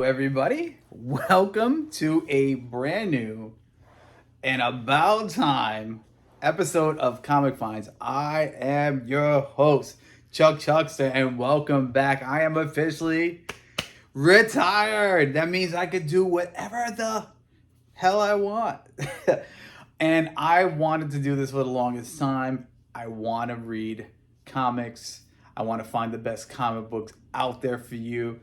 everybody. Welcome to a brand new and about time episode of Comic Finds. I am your host, Chuck Chuckster, and welcome back. I am officially retired. That means I could do whatever the hell I want. And I wanted to do this for the longest time. I want to read comics. I want to find the best comic books out there for you.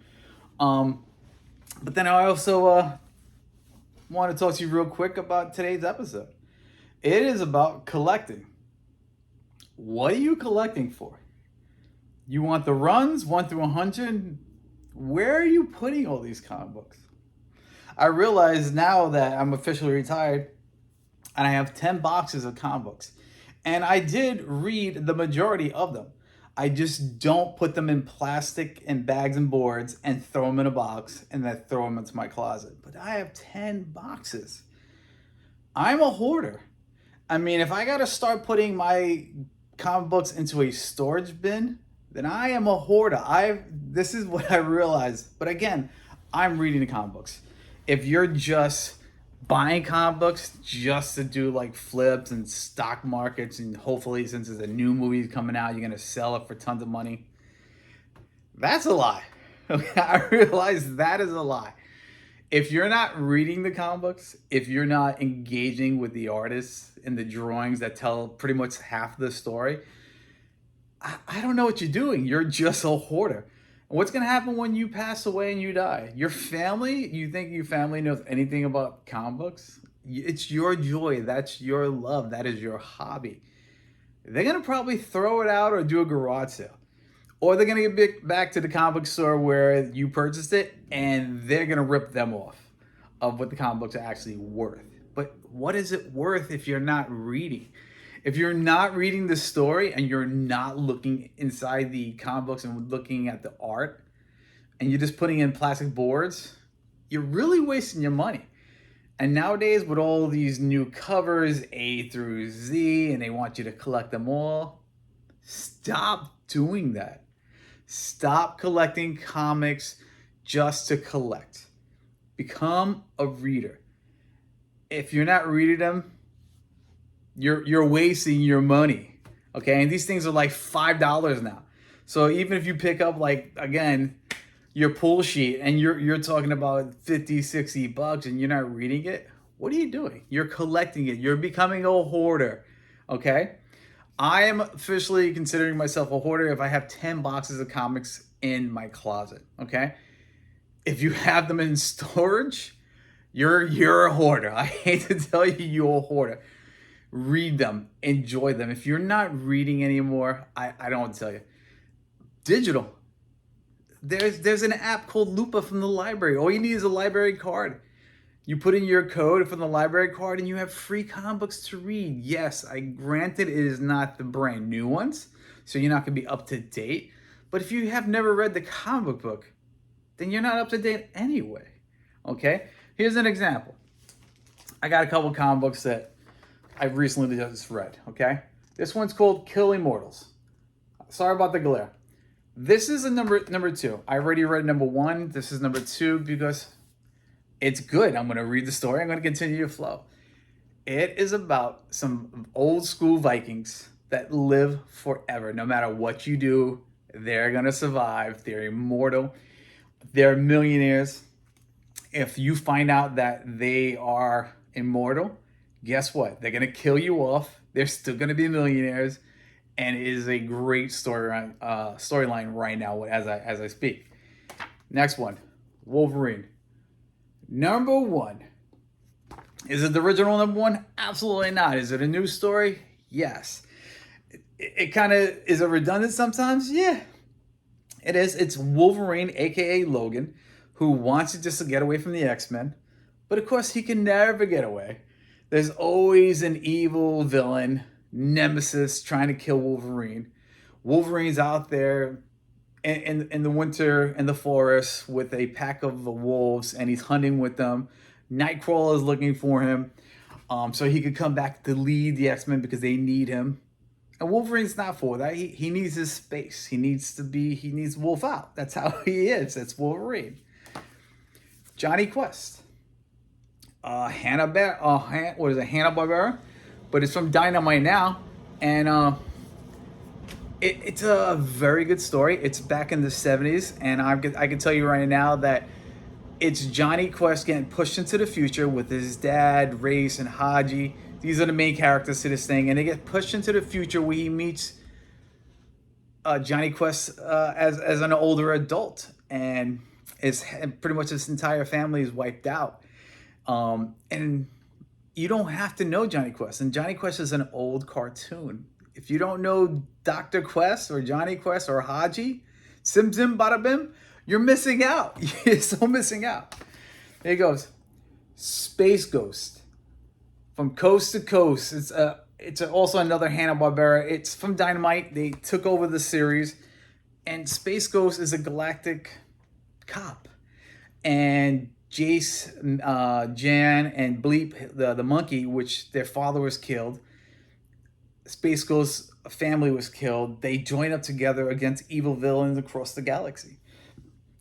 But then I also want to talk to you real quick about today's episode. It is about collecting. What are you collecting for? You want the runs 1 through 100? Where are you putting all these comic books? I realize now that I'm officially retired and I have 10 boxes of comic books. And I did read the majority of them. I just don't put them in plastic and bags and boards and throw them in a box and then throw them into my closet. But I have 10 boxes. I'm a hoarder. I mean, if I got to start putting my comic books into a storage bin, then I am a hoarder. This is what I realized. But again, I'm reading the comic books. If you're just buying comic books just to do like flips and stock markets, and hopefully since there's a new movie coming out, you're gonna sell it for tons of money, that's a lie. Okay, I realize that is a lie. If you're not reading the comic books, if you're not engaging with the artists and the drawings that tell pretty much half the story, I don't know what you're doing. You're just a hoarder. What's going to happen when you pass away and you die? Your family, you think your family knows anything about comic books? It's your joy. That's your love. That is your hobby. They're going to probably throw it out or do a garage sale. Or they're going to get back to the comic book store where you purchased it and they're going to rip them off of what the comic books are actually worth. But what is it worth if you're not reading? If you're not reading the story and you're not looking inside the comic books and looking at the art and you're just putting in plastic boards, you're really wasting your money. And nowadays with all these new covers, A through Z, and they want you to collect them all, stop doing that. Stop collecting comics just to collect. Become a reader. If you're not reading them, you're wasting your money, okay? And these things are like $5 now. So even if you pick up, like, again, your pull sheet and you're talking about 50, 60 bucks and you're not reading it, what are you doing? You're collecting it. You're becoming a hoarder, okay? I am officially considering myself a hoarder if I have 10 boxes of comics in my closet, okay? If you have them in storage, you're a hoarder. I hate to tell you, you're a hoarder. Read them, enjoy them. If you're not reading anymore, I don't want to tell you. Digital. There's an app called Lupa from the library. All you need is a library card. You put in your code from the library card and you have free comic books to read. Yes, I granted it is not the brand new ones, so you're not going to be up to date. But if you have never read the comic book, then you're not up to date anyway. Okay? Here's an example. I got a couple comic books that I recently just read, okay? This one's called Kill Immortals. Sorry about the glare. This is a number 2. I already read number 1. This is number 2 because it's good. I'm going to read the story. I'm going to continue to flow. It is about some old school Vikings that live forever. No matter what you do, they're going to survive. They're immortal. They're millionaires. If you find out that they are immortal, guess what? They're going to kill you off. They're still going to be millionaires. And it is a great storyline right now as I speak. Next one, Wolverine. Number 1. Is it the original number 1? Absolutely not. Is it a new story? Yes. It kind of, is it redundant sometimes? Yeah, it is. It's Wolverine, aka Logan, who wants to just get away from the X-Men. But of course, he can never get away. There's always an evil villain, nemesis, trying to kill Wolverine. Wolverine's out there in the winter in the forest with a pack of wolves, and he's hunting with them. Nightcrawler is looking for him so he could come back to lead the X-Men because they need him. And Wolverine's not for that. He needs his space. He needs wolf out. That's how he is. That's Wolverine. Johnny Quest. What is it? Hanna-Barbera, but it's from Dynamite now, and it's a very good story. It's back in the '70s, and I can tell you right now that it's Johnny Quest getting pushed into the future with his dad, Race, and Haji. These are the main characters to this thing, and they get pushed into the future where he meets Johnny Quest as an older adult, and pretty much his entire family is wiped out. And you don't have to know Johnny Quest, and Johnny Quest is an old cartoon. If you don't know Dr. Quest or Johnny Quest or Haji, Sim Sim Bada Bim, you're missing out. You're so missing out. There he goes. Space Ghost. From coast to coast. It's also another Hanna-Barbera. It's from Dynamite. They took over the series. And Space Ghost is a galactic cop. And Jace, Jan, and Bleep, the monkey, which their father was killed. Space Ghost's family was killed. They join up together against evil villains across the galaxy.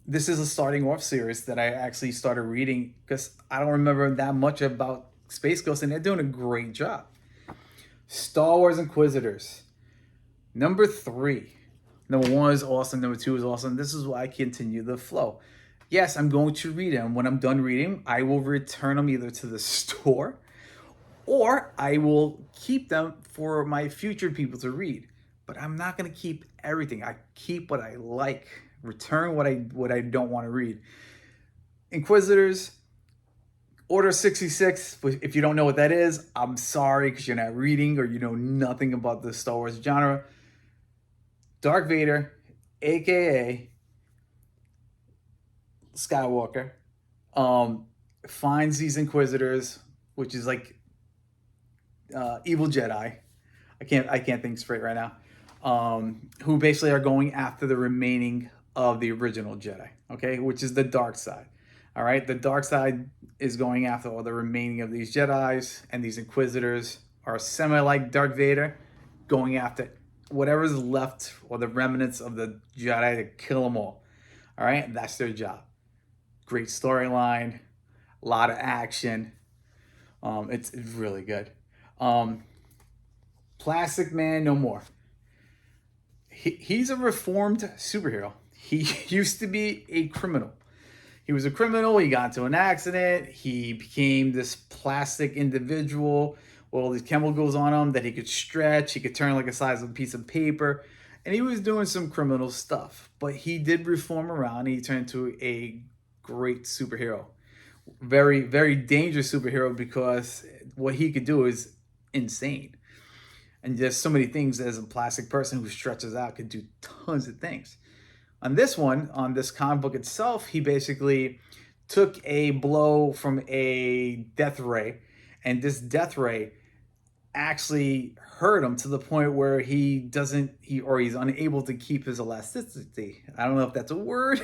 This is a starting off series that I actually started reading because I don't remember that much about Space Ghost, and they're doing a great job. Star Wars Inquisitors. Number 3. Number 1 is awesome. Number 2 is awesome. This is why I continue the flow. Yes, I'm going to read them. When I'm done reading, I will return them either to the store or I will keep them for my future people to read. But I'm not going to keep everything. I keep what I like, return what I don't want to read. Inquisitors, Order 66. If you don't know what that is, I'm sorry because you're not reading or you know nothing about the Star Wars genre. Darth Vader, aka Skywalker, finds these Inquisitors, which is like evil Jedi. I can't think straight right now. Who basically are going after the remaining of the original Jedi, okay, which is the dark side. All right, the dark side is going after all the remaining of these Jedis, and these Inquisitors are semi-like Darth Vader, going after whatever's left or the remnants of the Jedi to kill them all. All right, that's their job. Great storyline, a lot of action. It's really good. Plastic Man No More. He's a reformed superhero. He used to be a criminal. He was a criminal. He got into an accident. He became this plastic individual with all these chemicals on him that he could stretch. He could turn like the size of a piece of paper. And he was doing some criminal stuff. But he did reform around. He turned into a great superhero. Very, very dangerous superhero because what he could do is insane. And there's so many things as a plastic person who stretches out could do tons of things. On this one, on this comic book itself, he basically took a blow from a death ray, and this death ray actually hurt him to the point where he's unable to keep his elasticity. I don't know if that's a word,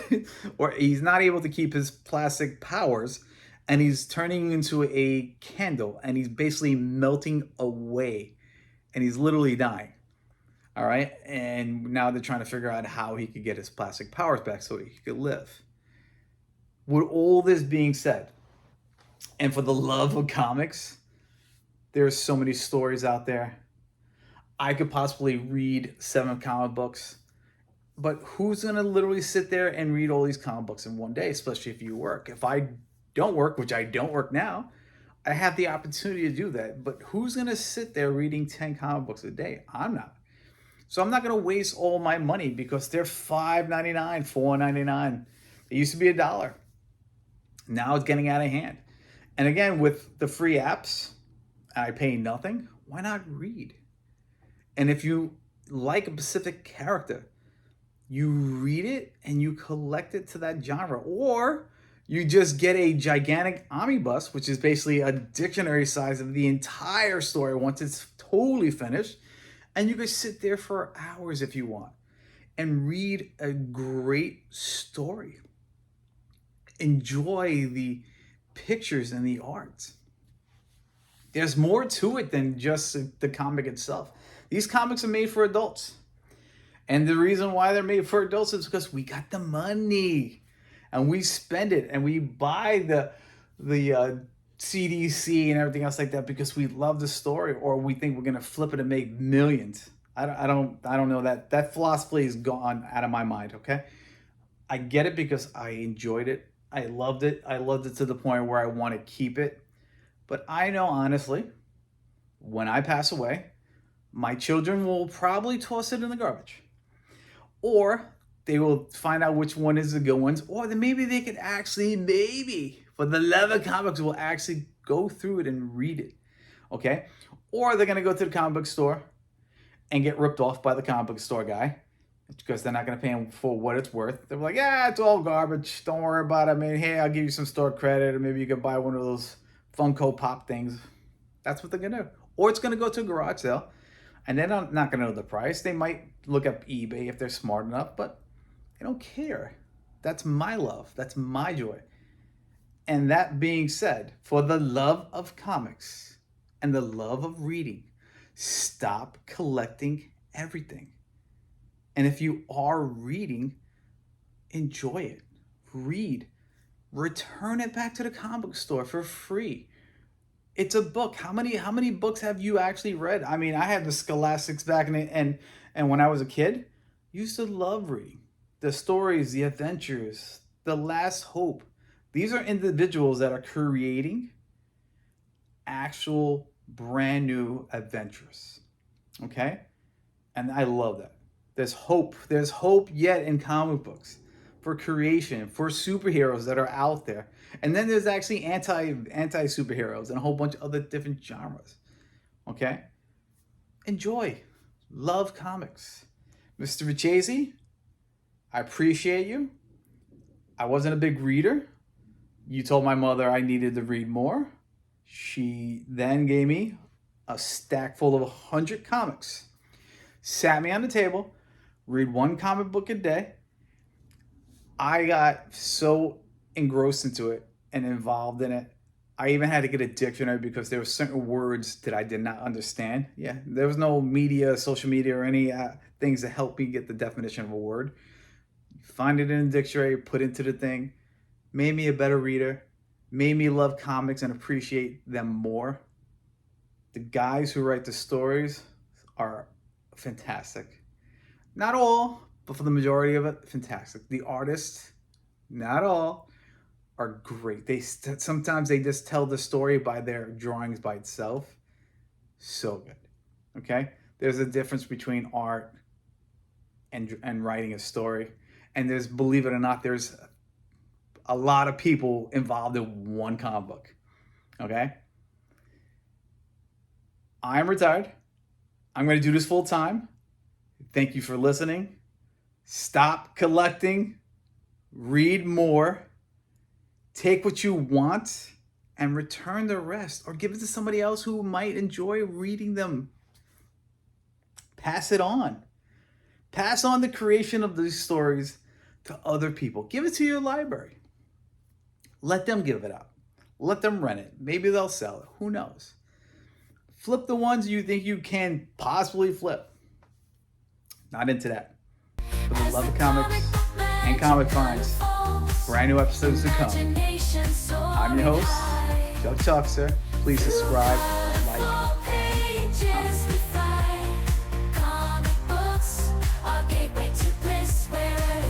or he's not able to keep his plastic powers, and he's turning into a candle, and he's basically melting away, and he's literally dying. All right, and now they're trying to figure out how he could get his plastic powers back so he could live. With all this being said, and for the love of comics, there's so many stories out there. I could possibly read 7 comic books, but who's gonna literally sit there and read all these comic books in one day, especially if you work? If I don't work, which I don't work now, I have the opportunity to do that. But who's gonna sit there reading 10 comic books a day? I'm not. So I'm not going to waste all my money because they're $5.99, $4.99. It used to be $1. Now it's getting out of hand. And again, with the free apps, I pay nothing. Why not read? And if you like a specific character, you read it and you collect it to that genre. Or you just get a gigantic omnibus, which is basically a dictionary size of the entire story once it's totally finished. And you can sit there for hours if you want and read a great story. Enjoy the pictures and the art. There's more to it than just the comic itself. These comics are made for adults. And the reason why they're made for adults is because we got the money. and we spend it and we buy the CDC and everything else like that because we love the story or we think we're gonna flip it and make millions. I don't know that philosophy is gone out of my mind. Okay, I get it because I enjoyed it. I loved it. I loved it to the point where I want to keep it. But I know honestly, when I pass away, my children will probably toss it in the garbage. Or they will find out which one is the good ones. Or then maybe they could actually, maybe, for the love of comics, will actually go through it and read it. Okay? Or they're going to go to the comic book store and get ripped off by the comic book store guy because they're not going to pay him for what it's worth. They're like, yeah, it's all garbage. Don't worry about it. I mean, hey, I'll give you some store credit, or maybe you can buy one of those Funko Pop things. That's what they're going to do. Or it's going to go to a garage sale, and they're not going to know the price. They might look up eBay if they're smart enough, but they don't care. That's my love. That's my joy. And that being said, for the love of comics and the love of reading, stop collecting everything. And if you are reading, enjoy it. Read. Return it back to the comic book store for free. It's a book. How many books have you actually read? I mean, I had the Scholastics back in the, and when I was a kid, used to love reading. The stories, the adventures, The Last Hope. These are individuals that are creating actual brand new adventures. Okay? And I love that. There's hope. There's hope yet in comic books for creation, for superheroes that are out there. And then there's actually anti superheroes and a whole bunch of other different genres. Okay? Enjoy. Love comics. Mr. Richese, I appreciate you. I wasn't a big reader. You told my mother I needed to read more. She then gave me a stack full of 100 comics. Sat me on the table, read one comic book a day. I got so engrossed into it and involved in it. I even had to get a dictionary because there were certain words that I did not understand. Yeah, there was no media, social media, or any things that help me get the definition of a word. Find it in a dictionary, put into the thing. Made me a better reader. Made me love comics and appreciate them more. The guys who write the stories are fantastic. Not all, but for the majority of it, fantastic. The artists, not all, are great. Sometimes they just tell the story by their drawings by itself. So good. Okay? There's a difference between art and writing a story. And there's, believe it or not, there's a lot of people involved in one comic book. Okay? I'm retired. I'm going to do this full time. Thank you for listening. Stop collecting. Read more. Take what you want and return the rest, or give it to somebody else who might enjoy reading them. Pass it on. Pass on the creation of these stories to other people. Give it to your library. Let them give it out. Let them rent it. Maybe they'll sell it. Who knows? Flip the ones you think you can possibly flip. Not into that. For the love of comics and comic finds, brand new episodes to come. I'm your host, Chuck Chuckster. Please subscribe, like, comment.